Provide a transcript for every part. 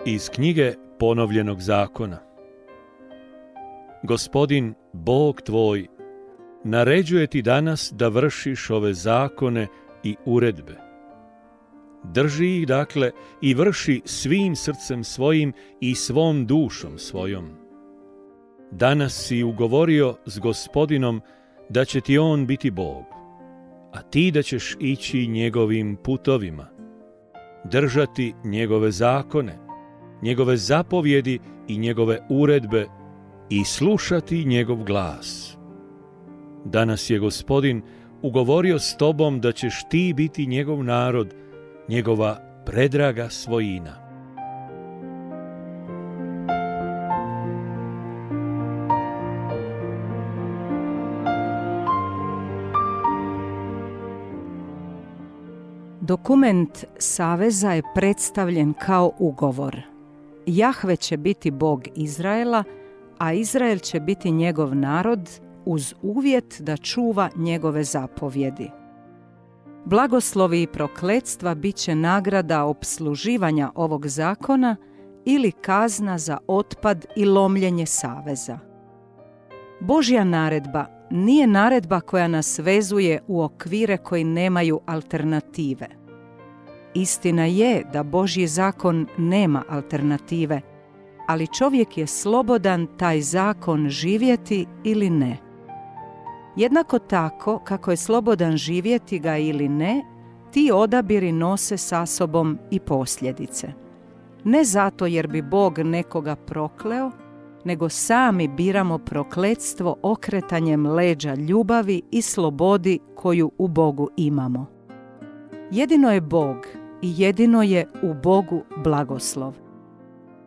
Iz knjige Ponovljenog zakona. Gospodin, Bog tvoj, naređuje ti danas da vršiš ove zakone i uredbe. Drži ih, dakle, i vrši svim srcem svojim i svom dušom svojom. Danas si ugovorio s Gospodinom da će ti on biti Bog, a ti da ćeš ići njegovim putovima, držati njegove zakone, njegove zapovjedi i njegove uredbe i slušati njegov glas. Danas je Gospodin ugovorio s tobom da ćeš ti biti njegov narod, njegova predraga svojina. Dokument saveza je predstavljen kao ugovor. Jahve će biti Bog Izraela, a Izrael će biti njegov narod uz uvjet da čuva njegove zapovjedi. Blagoslovi i prokletstva bit će nagrada opsluživanja ovog zakona ili kazna za otpad i lomljenje saveza. Božja naredba nije naredba koja nas vezuje u okvire koji nemaju alternative. Istina je da Božji zakon nema alternative, ali čovjek je slobodan taj zakon živjeti ili ne. Jednako tako kako je slobodan živjeti ga ili ne, ti odabiri nose sa sobom i posljedice. Ne zato jer bi Bog nekoga prokleo, nego sami biramo prokletstvo okretanjem leđa ljubavi i slobodi koju u Bogu imamo. Jedino je Bog i jedino je u Bogu blagoslov.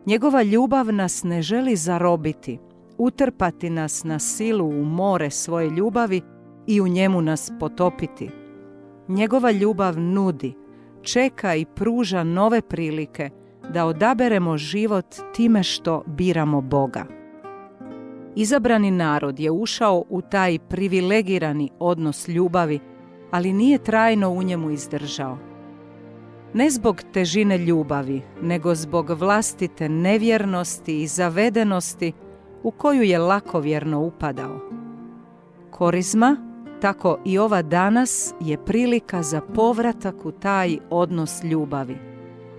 Njegova ljubav nas ne želi zarobiti, utrpati nas na silu u more svoje ljubavi i u njemu nas potopiti. Njegova ljubav nudi, čeka i pruža nove prilike da odaberemo život time što biramo Boga. Izabrani narod je ušao u taj privilegirani odnos ljubavi, ali nije trajno u njemu izdržao. Ne zbog težine ljubavi, nego zbog vlastite nevjernosti i zavedenosti u koju je lakovjerno upadao. Korizma, tako i ova danas, je prilika za povratak u taj odnos ljubavi.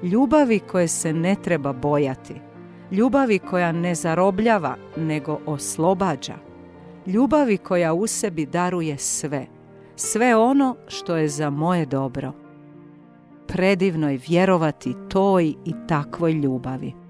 Ljubavi koje se ne treba bojati. Ljubavi koja ne zarobljava, nego oslobađa. Ljubavi koja u sebi daruje sve. Sve ono što je za moje dobro. Predivno je vjerovati toj i takvoj ljubavi.